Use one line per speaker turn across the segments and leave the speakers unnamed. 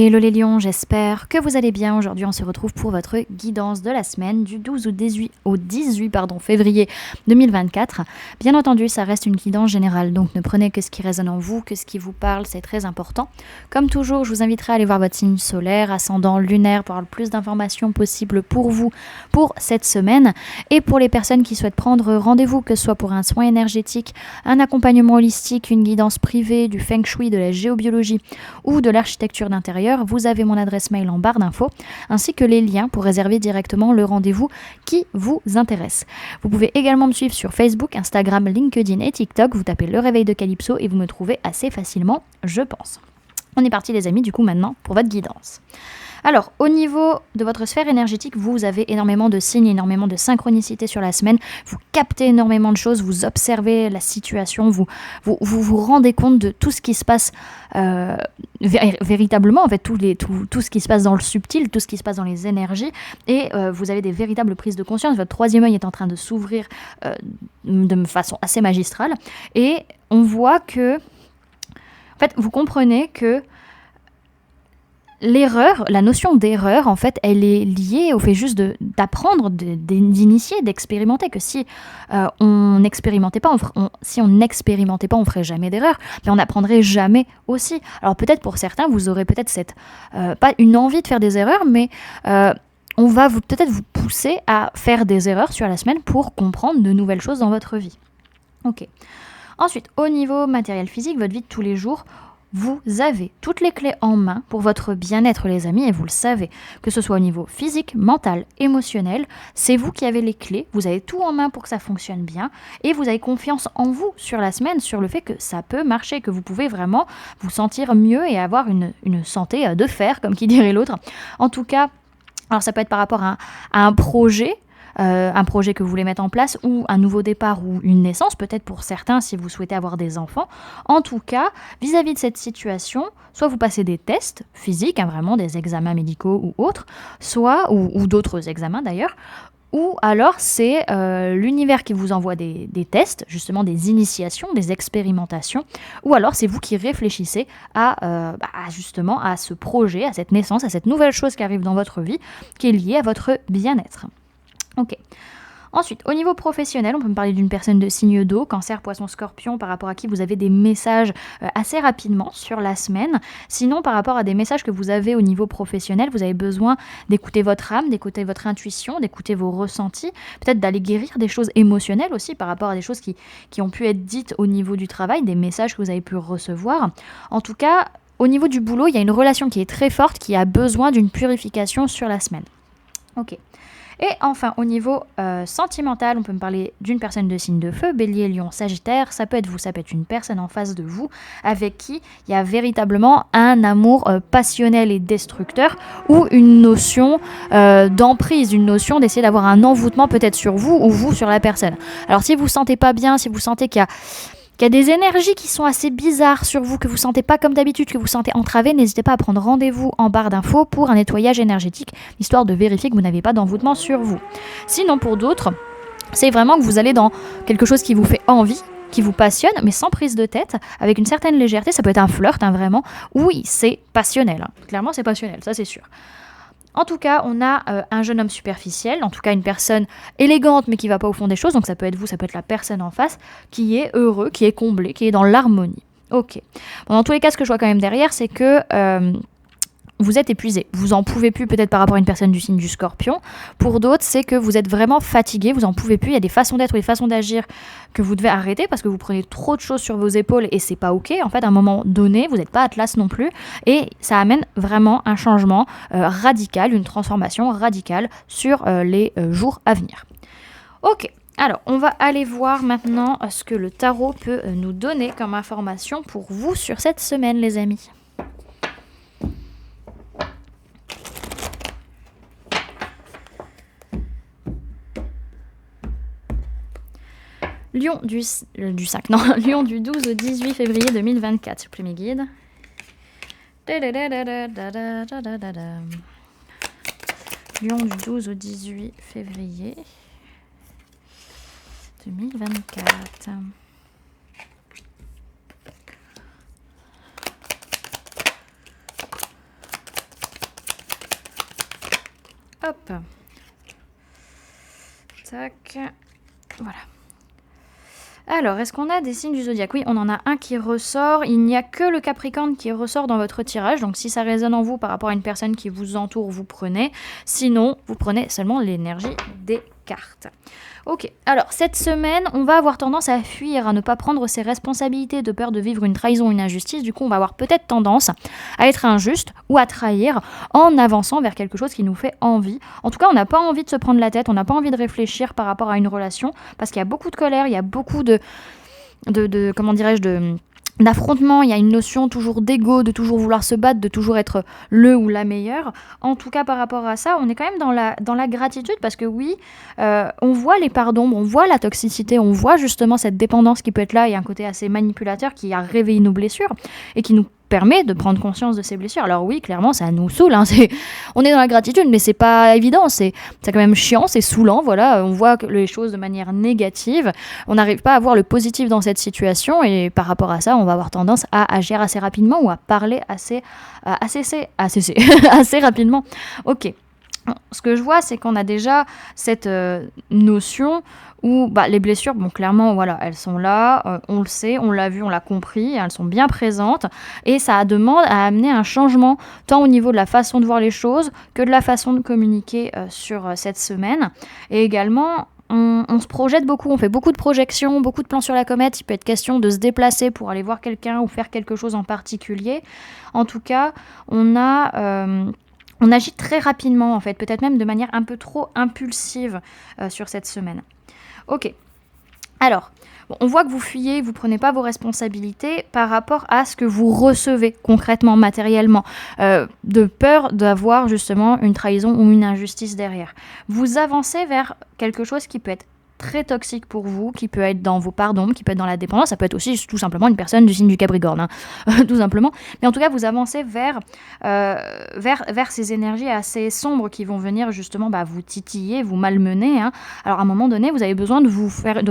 Hello les lions, j'espère que vous allez bien. Aujourd'hui, on se retrouve pour votre guidance de la semaine du 12 au 18 février 2024. Bien entendu, ça reste une guidance générale, donc ne prenez que ce qui résonne en vous, que ce qui vous parle, c'est très important. Comme toujours, je vous inviterai à aller voir votre signe solaire, ascendant, lunaire, pour avoir le plus d'informations possibles pour vous pour cette semaine. Et pour les personnes qui souhaitent prendre rendez-vous, que ce soit pour un soin énergétique, un accompagnement holistique, une guidance privée, du feng shui, de la géobiologie ou de l'architecture d'intérieur, vous avez mon adresse mail en barre d'infos, ainsi que les liens pour réserver directement le rendez-vous qui vous intéresse. Vous pouvez également me suivre sur Facebook, Instagram, LinkedIn et TikTok. Vous tapez Le Réveil de Calypso et vous me trouvez assez facilement, je pense. On est parti les amis, du coup maintenant pour votre guidance. Alors, au niveau de votre sphère énergétique, vous avez énormément de signes, énormément de synchronicité sur la semaine. Vous captez énormément de choses, vous observez la situation, vous rendez compte de tout ce qui se passe véritablement, en fait, tout ce qui se passe dans le subtil, tout ce qui se passe dans les énergies. Et vous avez des véritables prises de conscience. Votre troisième œil est en train de s'ouvrir de façon assez magistrale. Et on voit que, en fait, vous comprenez que l'erreur, la notion d'erreur, en fait, elle est liée au fait juste d'apprendre, d'initier, d'expérimenter. Que si on n'expérimentait pas, si on n'expérimentait pas, on ferait jamais d'erreur, mais on n'apprendrait jamais aussi. Alors peut-être pour certains, vous aurez peut-être cette pas une envie de faire des erreurs, mais on va peut-être vous pousser à faire des erreurs sur la semaine pour comprendre de nouvelles choses dans votre vie. Ok. Ensuite, au niveau matériel physique, votre vie de tous les jours. Vous avez toutes les clés en main pour votre bien-être les amis et vous le savez, que ce soit au niveau physique, mental, émotionnel, c'est vous qui avez les clés, vous avez tout en main pour que ça fonctionne bien et vous avez confiance en vous sur la semaine, sur le fait que ça peut marcher, que vous pouvez vraiment vous sentir mieux et avoir une santé de fer comme qui dirait l'autre. En tout cas, alors ça peut être par rapport à un projet que vous voulez mettre en place ou un nouveau départ ou une naissance, peut-être pour certains si vous souhaitez avoir des enfants. En tout cas, vis-à-vis de cette situation, soit vous passez des tests physiques, vraiment des examens médicaux ou autres, soit, ou d'autres examens d'ailleurs, ou alors c'est l'univers qui vous envoie des tests, justement des initiations, des expérimentations, ou alors c'est vous qui réfléchissez justement à ce projet, à cette naissance, à cette nouvelle chose qui arrive dans votre vie, qui est liée à votre bien-être. Ok. Ensuite, au niveau professionnel, on peut me parler d'une personne de signe d'eau, cancer, poisson, scorpion, par rapport à qui vous avez des messages assez rapidement sur la semaine. Sinon, par rapport à des messages que vous avez au niveau professionnel, vous avez besoin d'écouter votre âme, d'écouter votre intuition, d'écouter vos ressentis, peut-être d'aller guérir des choses émotionnelles aussi par rapport à des choses qui ont pu être dites au niveau du travail, des messages que vous avez pu recevoir. En tout cas, au niveau du boulot, il y a une relation qui est très forte, qui a besoin d'une purification sur la semaine. Ok. Et enfin, au niveau sentimental, on peut me parler d'une personne de signe de feu, bélier, lion, sagittaire. Ça peut être vous, ça peut être une personne en face de vous avec qui il y a véritablement un amour passionnel et destructeur ou une notion d'emprise, une notion d'essayer d'avoir un envoûtement peut-être sur vous ou vous sur la personne. Alors si vous ne vous sentez pas bien, si vous sentez qu'il y a des énergies qui sont assez bizarres sur vous, que vous ne sentez pas comme d'habitude, que vous sentez entravé, n'hésitez pas à prendre rendez-vous en barre d'infos pour un nettoyage énergétique, histoire de vérifier que vous n'avez pas d'envoûtement sur vous. Sinon, pour d'autres, c'est vraiment que vous allez dans quelque chose qui vous fait envie, qui vous passionne, mais sans prise de tête, avec une certaine légèreté. Ça peut être un flirt, vraiment. Oui, c'est passionnel. Clairement, c'est passionnel, ça c'est sûr. En tout cas, on a un jeune homme superficiel, en tout cas une personne élégante mais qui ne va pas au fond des choses, donc ça peut être vous, ça peut être la personne en face, qui est heureux, qui est comblé, qui est dans l'harmonie. Ok. Bon, dans tous les cas, ce que je vois quand même derrière, c'est que vous êtes épuisé. Vous en pouvez plus peut-être par rapport à une personne du signe du scorpion. Pour d'autres, c'est que vous êtes vraiment fatigué, vous en pouvez plus. Il y a des façons d'être ou des façons d'agir que vous devez arrêter parce que vous prenez trop de choses sur vos épaules et c'est pas ok. En fait, à un moment donné, vous n'êtes pas Atlas non plus et ça amène vraiment un changement radical, une transformation radicale sur les jours à venir. Ok. Alors, on va aller voir maintenant ce que le tarot peut nous donner comme information pour vous sur cette semaine, les amis. Lion du 12 au 18 février 2024, s'il vous plaît mes guides. Lion du 12 au 18 février 2024. Hop. Tac. Voilà. Alors, est-ce qu'on a des signes du zodiaque? Oui, on en a un qui ressort. Il n'y a que le Capricorne qui ressort dans votre tirage. Donc, si ça résonne en vous par rapport à une personne qui vous entoure, vous prenez. Sinon, vous prenez seulement l'énergie des cartes. Ok, alors cette semaine, on va avoir tendance à fuir, à ne pas prendre ses responsabilités de peur de vivre une trahison, une injustice. Du coup, on va avoir peut-être tendance à être injuste ou à trahir en avançant vers quelque chose qui nous fait envie. En tout cas, on n'a pas envie de se prendre la tête, on n'a pas envie de réfléchir par rapport à une relation parce qu'il y a beaucoup de colère, il y a beaucoup de comment dirais-je, d'affrontement, il y a une notion toujours d'ego, de toujours vouloir se battre, de toujours être le ou la meilleure. En tout cas, par rapport à ça, on est quand même dans la gratitude parce que oui, on voit les parts d'ombre, on voit la toxicité, on voit justement cette dépendance qui peut être là et un côté assez manipulateur qui a réveillé nos blessures et qui nous permet de prendre conscience de ces blessures. Alors oui, clairement, ça nous saoule. Hein, on est dans la gratitude, mais c'est pas évident. C'est quand même chiant, c'est saoulant. Voilà, on voit les choses de manière négative. On n'arrive pas à voir le positif dans cette situation et par rapport à ça, on va avoir tendance à agir assez rapidement ou à parler assez rapidement. Ok. Ce que je vois, c'est qu'on a déjà cette notion où les blessures, bon, clairement, voilà, elles sont là, on le sait, on l'a vu, on l'a compris, elles sont bien présentes, et ça demande à amener un changement, tant au niveau de la façon de voir les choses que de la façon de communiquer sur cette semaine. Et également, on se projette beaucoup, on fait beaucoup de projections, beaucoup de plans sur la comète. Il peut être question de se déplacer pour aller voir quelqu'un ou faire quelque chose en particulier. En tout cas, on agit très rapidement, en fait, peut-être même de manière un peu trop impulsive sur cette semaine. Ok. Alors, on voit que vous fuyez, vous ne prenez pas vos responsabilités par rapport à ce que vous recevez concrètement, matériellement, de peur d'avoir justement une trahison ou une injustice derrière. Vous avancez vers quelque chose qui peut être très toxique pour vous, qui peut être dans vos parts d'ombre, qui peut être dans la dépendance, ça peut être aussi tout simplement une personne du signe du Capricorne, tout simplement. Mais en tout cas, vous avancez vers ces énergies assez sombres qui vont venir justement vous titiller, vous malmener. Hein. Alors à un moment donné, vous avez besoin de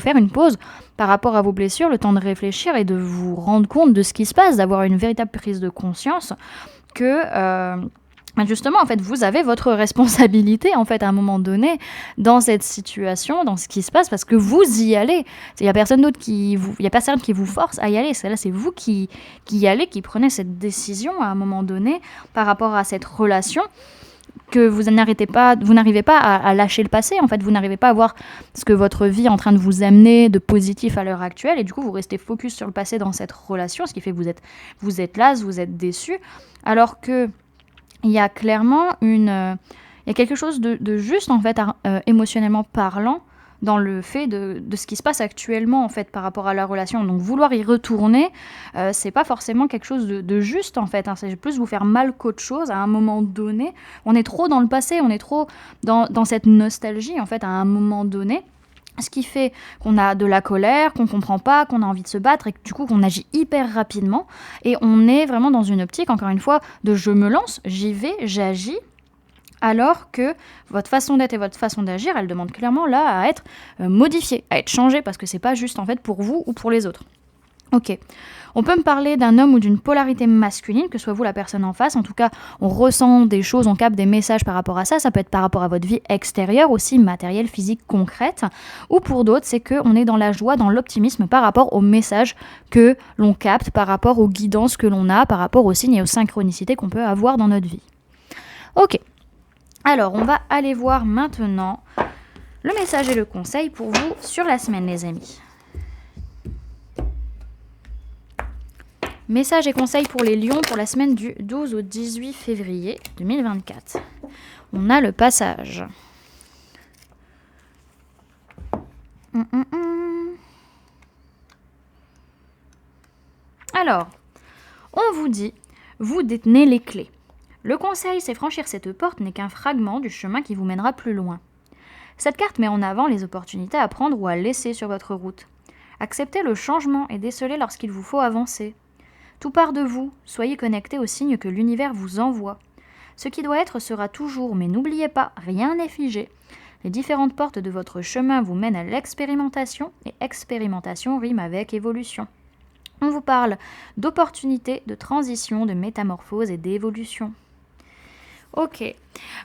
faire une pause par rapport à vos blessures, le temps de réfléchir et de vous rendre compte de ce qui se passe, d'avoir une véritable prise de conscience que... justement, en fait, vous avez votre responsabilité, en fait, à un moment donné, dans cette situation, dans ce qui se passe, parce que vous y allez. Il n'y a personne d'autre il y a personne qui vous force à y aller. C'est vous qui y allez, qui prenez cette décision à un moment donné par rapport à cette relation que vous n'arrivez pas à lâcher le passé. En fait, vous n'arrivez pas à voir ce que votre vie est en train de vous amener de positif à l'heure actuelle, et du coup, vous restez focus sur le passé dans cette relation, ce qui fait que vous êtes las, vous êtes déçu, alors que il y a clairement il y a quelque chose de juste, en fait, émotionnellement parlant, dans le fait de ce qui se passe actuellement, en fait, par rapport à la relation. Donc, vouloir y retourner, c'est pas forcément quelque chose de juste, en fait. Hein. C'est plus vous faire mal qu'autre chose à un moment donné. On est trop dans le passé, on est trop dans cette nostalgie, en fait, à un moment donné. Ce qui fait qu'on a de la colère, qu'on comprend pas, qu'on a envie de se battre et que du coup qu'on agit hyper rapidement. Et on est vraiment dans une optique, encore une fois, de je me lance, j'y vais, j'agis. Alors que votre façon d'être et votre façon d'agir, elle demande clairement là à être modifiée, à être changée, parce que c'est pas juste en fait pour vous ou pour les autres. Ok. On peut me parler d'un homme ou d'une polarité masculine, que ce soit vous la personne en face. En tout cas, on ressent des choses, on capte des messages par rapport à ça. Ça peut être par rapport à votre vie extérieure, aussi matérielle, physique, concrète. Ou pour d'autres, c'est qu'on est dans la joie, dans l'optimisme par rapport aux messages que l'on capte, par rapport aux guidances que l'on a, par rapport aux signes et aux synchronicités qu'on peut avoir dans notre vie. Ok. Alors, on va aller voir maintenant le message et le conseil pour vous sur la semaine, les amis. Messages et conseils pour les lions pour la semaine du 12 au 18 février 2024. On a le passage. Alors, on vous dit, vous détenez les clés. Le conseil, c'est franchir cette porte n'est qu'un fragment du chemin qui vous mènera plus loin. Cette carte met en avant les opportunités à prendre ou à laisser sur votre route. Acceptez le changement et décelez lorsqu'il vous faut avancer. Tout part de vous, soyez connectés aux signes que l'univers vous envoie. Ce qui doit être sera toujours, mais n'oubliez pas, rien n'est figé. Les différentes portes de votre chemin vous mènent à l'expérimentation, et expérimentation rime avec évolution. On vous parle d'opportunités, de transition, de métamorphose et d'évolution. Ok,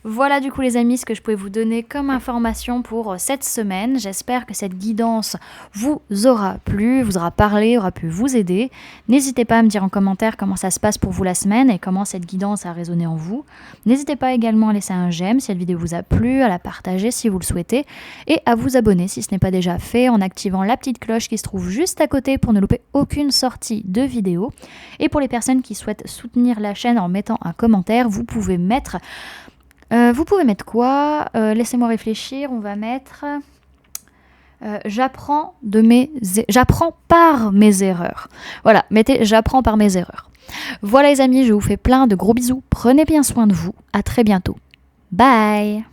Voilà du coup les amis ce que je pouvais vous donner comme information pour cette semaine. J'espère que cette guidance vous aura plu, vous aura parlé, aura pu vous aider. N'hésitez pas à me dire en commentaire comment ça se passe pour vous la semaine et comment cette guidance a résonné en vous. N'hésitez pas également à laisser un j'aime si cette vidéo vous a plu, à la partager si vous le souhaitez et à vous abonner si ce n'est pas déjà fait en activant la petite cloche qui se trouve juste à côté pour ne louper aucune sortie de vidéo. Et pour les personnes qui souhaitent soutenir la chaîne en mettant un commentaire, vous pouvez mettre quoi? Laissez-moi réfléchir. On va mettre j'apprends par mes erreurs. Voilà, mettez j'apprends par mes erreurs. Voilà les amis, je vous fais plein de gros bisous. Prenez bien soin de vous. À très bientôt. Bye.